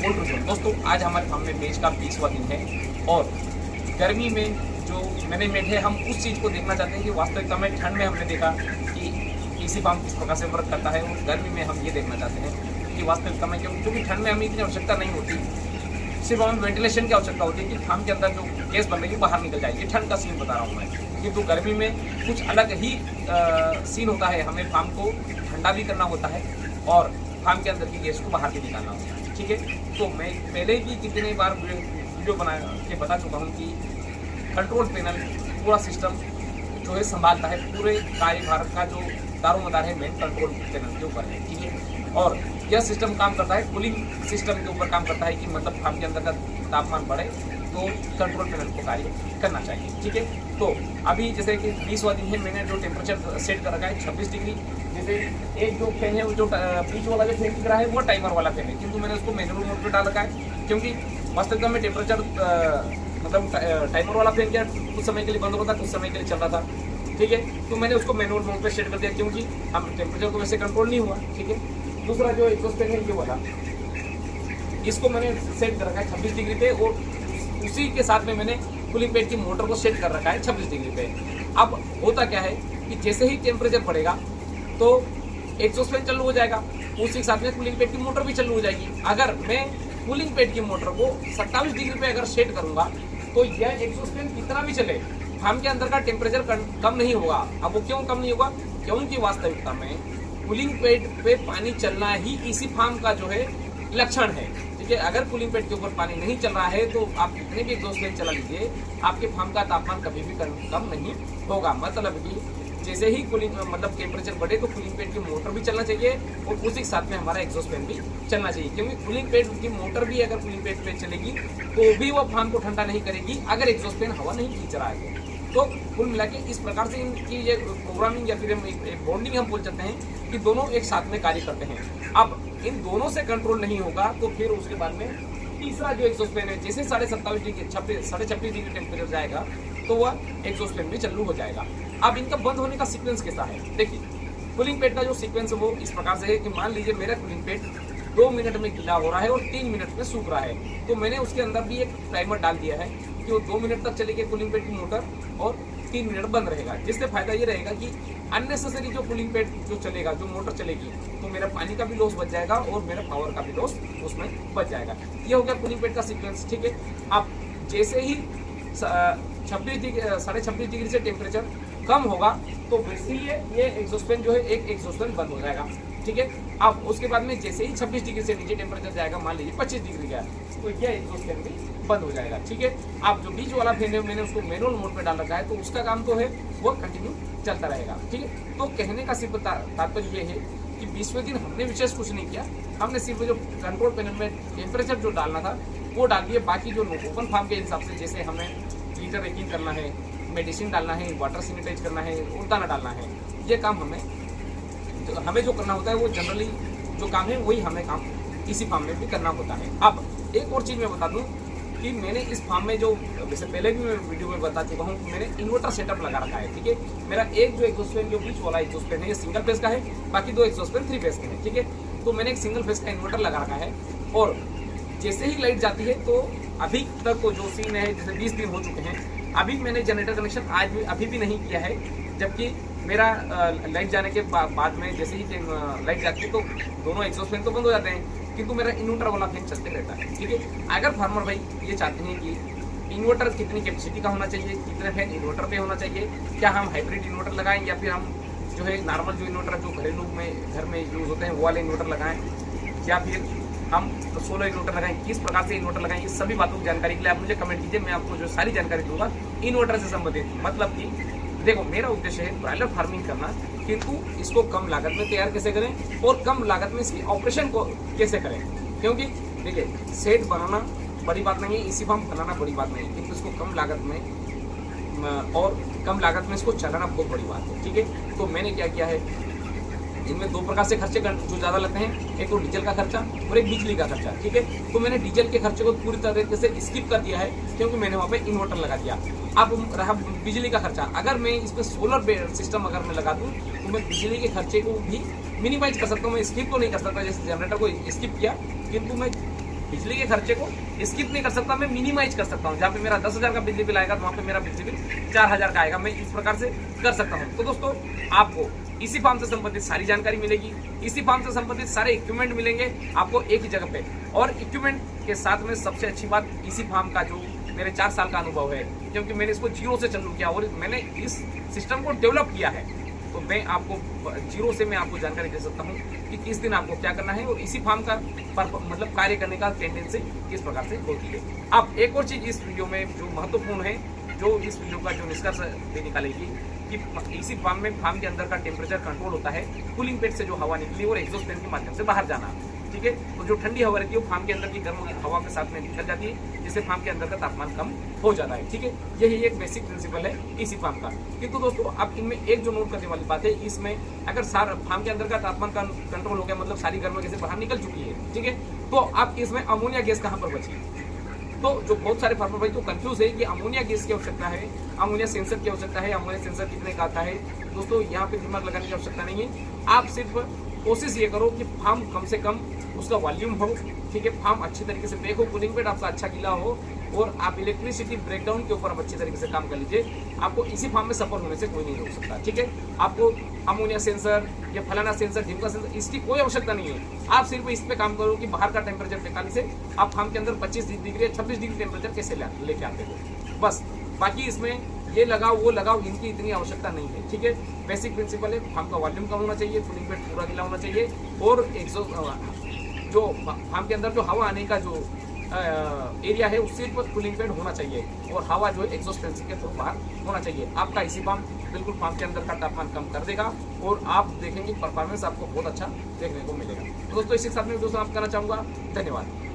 Poultry zone. दोस्तों आज हमारे फार्म में मैच का 20वां दिन है और गर्मी में जो मैंने बैठे हम उस चीज़ को देखना चाहते हैं कि वास्तविकता में ठंड में हमने देखा कि इसी फार्म किस प्रकार से वर्क करता है और गर्मी में हम ये देखना चाहते हैं कि वास्तविकता में क्योंकि ठंड में हमें इतनी आवश्यकता नहीं होती, सिर्फ हमें वेंटिलेशन की आवश्यकता होती है कि फार्म के अंदर जो गैस बन रही है बाहर निकल जाए। ये ठंड का सीन बता रहा हूँ मैं, किंतु गर्मी में कुछ अलग ही सीन होता है। हमें फार्म को ठंडा भी करना होता है और फार्म के अंदर की गैस को बाहर भी निकालना होता है। ठीक है, तो मैं पहले भी कितने बार वीडियो बना के बता चुका हूँ कि कंट्रोल पैनल पूरा सिस्टम जो है संभालता है, पूरे कार्यभार का जो दारोमदार है मेन कंट्रोल पैनल के ऊपर है। ठीक है, और यह सिस्टम काम करता है कूलिंग सिस्टम के ऊपर काम करता है कि मतलब फार्म के अंदर का तापमान बढ़े तो कंट्रोल पैनल को कार्य करना चाहिए। ठीक है, तो अभी जैसे कि 20वां दिन है, मैंने जो टेम्परेचर सेट कर रखा है 26 डिग्री। जैसे एक जो फैन है वो जो बीच वाला जो फैन दिख रहा है वो टाइमर वाला फैन है, किंतु मैंने उसको मैनुअल मोड पर डाल रखा है क्योंकि वास्तविकता में टेम्परेचर मतलब टाइमर वाला फैन क्या कुछ समय के लिए बंद होता था, कुछ समय के लिए चल रहा था। ठीक है, तो मैंने उसको मैनुअल मोड पे सेट कर दिया क्योंकि हम टेम्परेचर को वैसे कंट्रोल नहीं हुआ। ठीक है, दूसरा जो एग्जॉस्ट फैन है ये वाला, इसको मैंने सेट कर रखा है 26 डिग्री पे और उसी के साथ में मैंने कूलिंग पैड की मोटर को सेट कर रखा है 26 डिग्री पे। अब होता क्या है कि जैसे ही टेम्परेचर बढ़ेगा तो एग्जॉस्ट फैन चालू हो जाएगा, उसी के साथ में कूलिंग पैड की मोटर भी चालू हो जाएगी। अगर मैं कूलिंग पैड की मोटर को 27 डिग्री पे अगर सेट करूंगा तो यह एग्जॉस्ट फैन कितना भी चले फार्म के अंदर का टेम्परेचर कम नहीं होगा। अब वो क्यों कम नहीं होगा? क्योंकि वास्तविकता में कूलिंग पैड पे पानी चलना ही इसी फार्म का जो है लक्षण है। ठीक है, अगर कूलिंग पैड के ऊपर पानी नहीं चल रहा है तो आप कितने भी एग्जॉस्ट फैन चला लीजिए, आपके फार्म का तापमान कभी भी कम नहीं होगा। मतलब कि जैसे ही कूलिंग मतलब टेम्परेचर बढ़े तो कूलिंग पैड की मोटर भी चलना चाहिए और उसी के साथ में हमारा एग्जॉस्ट फैन भी चलना चाहिए, क्योंकि कूलिंग पैड की मोटर भी अगर कूलिंग पैड पे चलेगी तो भी वो फार्म को ठंडा नहीं करेगी अगर एग्जॉस्ट फैन हवा नहीं खींच रहा है। तो कुल मिला के इस प्रकार से इनकी ये प्रोग्रामिंग या फिर बॉन्डिंग हम बोल सकते हैं कि दोनों एक साथ में कार्य करते हैं। अब इन दोनों से कंट्रोल नहीं होगा तो फिर उसके बाद में तीसरा जो एग्जॉस्ट फैन है, जैसे 27.5 डिग्री 26.5 डिग्री टेम्परेचर जाएगा तो वह एग्जॉस्ट फैन भी चालू हो जाएगा। अब इनका बंद होने का सीक्वेंस कैसा है? देखिए, कूलिंग पैड का जो सीक्वेंस है वो इस प्रकार से है कि मान लीजिए मेरा कूलिंग पैड 2 मिनट में गीला हो रहा है और 3 मिनट में सूख रहा है, तो मैंने उसके अंदर भी एक टाइमर डाल दिया है कि वो 2 मिनट तक चलेगी कूलिंग पैड की मोटर और 3 मिनट बंद रहेगा। जिससे फायदा ये रहेगा कि अननेसेसरी जो कूलिंग पैड जो चलेगा, जो मोटर चलेगी, तो मेरा पानी का भी लॉस बच जाएगा और मेरा पावर का भी लॉस उसमें बच जाएगा। ये हो गया कूलिंग पैड का सीक्वेंस। ठीक है, अब जैसे ही 26.5 डिग्री से टेम्परेचर कम होगा तो वैसे ही ये एग्जॉस्ट फैन जो है एक एग्जॉस्ट फैन बंद हो जाएगा। ठीक है, अब उसके बाद में जैसे ही 26 डिग्री से नीचे टेम्परेचर जाएगा, मान लीजिए 25 डिग्री गया, तो यह एग्जॉस्ट फैन भी बंद हो जाएगा। ठीक है, अब जो बीच वाला फैन है मैंने उसको मैनुअल मोड पे डाल रखा है तो उसका काम तो है वो कंटिन्यू चलता रहेगा। ठीक है, तो कहने का सिर्फ तात्पर्य ये है कि 20वें दिन हमने विशेष कुछ नहीं किया, हमने सिर्फ जो कंट्रोल पैनल में टेम्परेचर जो डालना था वो डाल दिए। बाकी जो ओपन फार्म के हिसाब से जैसे हमें लीटर रेकिंग करना है, मेडिसिन डालना है, वाटर सैनिटाइज करना है और दाना डालना है, ये काम हमें जो करना होता है वो जनरली जो काम है वही हमें काम इसी फार्म में भी करना होता है। अब एक और चीज़ मैं बता दूं कि मैंने इस फार्म में जो वैसे पहले भी मैं वीडियो में बता चुका हूँ, मैंने इन्वर्टर सेटअप लगा रखा है। ठीक है, मेरा एक जो एग्जॉस्ट फैन जो बीच वाला एग्जॉस्ट फैन है ये सिंगल फेस का है, बाकी 2 एग्जॉस्ट फैन 3 फेस के हैं। ठीक है, तो मैंने एक सिंगल फेस का इन्वर्टर लगा रखा है और जैसे ही लाइट जाती है तो अभी तक को जो सीन है, जैसे 20 दिन हो चुके हैं, अभी मैंने जनरेटर कनेक्शन अभी भी नहीं किया है, जबकि मेरा लाइट जाने के बाद में जैसे ही लाइट जाती है तो दोनों एग्जॉस्ट फैन तो बंद हो जाते हैं, किंतु मेरा इन्वर्टर वाला फैन चलते रहता है। ठीक है, अगर फार्मर भाई ये चाहते हैं कि इन्वर्टर कितनी कैपेसिटी का होना चाहिए, कितने फैन इन्वर्टर पे होना चाहिए, क्या हम हाइब्रिड इन्वर्टर लगाएं या फिर हम जो है नॉर्मल जो इन्वर्टर जो घरेलू में घर में यूज़ होते हैं वो वाले इन्वर्टर लगाएं, या फिर हम सोलर इन्वर्टर लगाएं, किस प्रकार से इन्वर्टर लगाएं, ये सभी बातों की जानकारी के लिए आप मुझे कमेंट कीजिए, मैं आपको जो सारी जानकारी दूंगा इन्वर्टर से संबंधित। मतलब कि देखो, मेरा उद्देश्य है ब्रॉयलर फार्मिंग करना, किंतु इसको कम लागत में तैयार कैसे करें और कम लागत में इसकी ऑपरेशन को कैसे करें। क्योंकि देखिए, सेट बनाना बड़ी बात नहीं है, इसी फार्म बनाना बड़ी बात नहीं है, किंतु इसको कम लागत में और कम लागत में इसको चलाना बहुत बड़ी बात है। ठीक है, तो मैंने क्या किया है, इनमें 2 प्रकार से खर्चे जो ज़्यादा लगते हैं, एक तो डीजल का खर्चा और एक बिजली का खर्चा। ठीक है, तो मैंने डीजल के खर्चे को पूरी तरीके से स्किप कर दिया है क्योंकि मैंने वहाँ पे इन्वर्टर लगा दिया। अब रहा बिजली का खर्चा, अगर मैं इस पर सोलर सिस्टम अगर मैं लगा दूँ तो मैं बिजली के खर्चे को भी मिनिमाइज कर सकता हूँ। मैं स्किप तो नहीं कर सकता, जैसे जनरेटर को स्किप किया, किंतु मैं बिजली के खर्चे को स्किप नहीं कर सकता, मैं मिनिमाइज कर सकता हूँ। जहाँ पे मेरा 10,000 का बिजली बिल आएगा तो वहाँ पे मेरा बिजली बिल 4,000 का आएगा, मैं इस प्रकार से कर सकता हूँ। तो दोस्तों आपको इसी फार्म से संबंधित सारी जानकारी मिलेगी, इसी फार्म से संबंधित सारे इक्विपमेंट मिलेंगे आपको एक ही जगह पे। और इक्विपमेंट के साथ में सबसे अच्छी बात इसी फार्म का जो मेरे 4 साल का अनुभव है, क्योंकि मैंने इसको जीरो से चालू किया और मैंने इस सिस्टम को डेवलप किया है, तो मैं आपको जीरो से मैं आपको जानकारी दे सकता हूँ कि किस दिन आपको क्या करना है और इसी फार्म का मतलब कार्य करने का टेंडेंसी किस प्रकार से होती है। अब एक और चीज़ इस वीडियो में जो महत्वपूर्ण है, जो इस वीडियो का जो निष्कर्ष निकालेगी कि इसी फार्म में फार्म के अंदर का टेम्परेचर कंट्रोल होता है, कूलिंग पेड से जो हवा निकली और एग्जॉस्ट फैन के माध्यम से बाहर जाना, ठीक है। तो जो ठंडी हवा रहती है वो फार्म के अंदर की गर्म हवा के साथ में निकल जाती है, जिससे फार्म के अंदर का तापमान कम हो जाता है, ठीक है। यही एक बेसिक प्रिंसिपल है इसी फार्म का। किंतु दोस्तों अब इनमें एक जो नोट करने वाली बात है, इसमें अगर सारा फार्म के अंदर का तापमान का कंट्रोल हो गया, मतलब सारी गर्म गैसें बाहर निकल चुकी है, ठीक है, तो अब इसमें अमोनिया गैस कहाँ पर बची। तो जो बहुत सारे फार्मर भाई तो कंफ्यूज है कि अमोनिया गैस की आवश्यकता है, अमोनिया सेंसर की आवश्यकता है, अमोनिया सेंसर कितने का आता है। दोस्तों यहाँ पे दिमाग लगाने की आवश्यकता नहीं है, आप सिर्फ कोशिश ये करो कि फार्म कम से कम उसका वॉल्यूम हो, ठीक है, फार्म अच्छी तरीके से पैक हो, कूलिंग पेड आपका अच्छा गीला हो और आप इलेक्ट्रिसिटी ब्रेकडाउन के ऊपर आप अच्छी तरीके से काम कर लीजिए। आपको इसी फार्म में सफर होने से कोई नहीं रोक सकता, ठीक है। आपको अमोनिया सेंसर या फलाना सेंसर, ढिमका सेंसर, इसकी कोई आवश्यकता नहीं है। आप सिर्फ इस पे काम करो कि बाहर का टेम्परेचर 45 है, आप फार्म के अंदर 25 डिग्री या 26 डिग्री टेम्परेचर कैसे लेके आते हो, बस। बाकी इसमें ये लगाओ वो लगाओ, इनकी इतनी आवश्यकता नहीं है, ठीक है। बेसिक प्रिंसिपल है, फार्म का वॉल्यूम कम होना चाहिए, कूलिंग पेड पूरा गीला होना चाहिए और जो फार्म के अंदर जो हवा आने का जो एरिया है उससे पर कूलिंग पेड होना चाहिए और हवा जो है एग्जॉस्ट फैन के थ्रू बाहर होना चाहिए। आपका इसी फार्म बिल्कुल फार्म के अंदर का तापमान कम कर देगा और आप देखेंगे परफॉर्मेंस आपको बहुत अच्छा देखने को मिलेगा। तो दोस्तों इसी के साथ में दोस्तों आप करना चाहूँगा, धन्यवाद।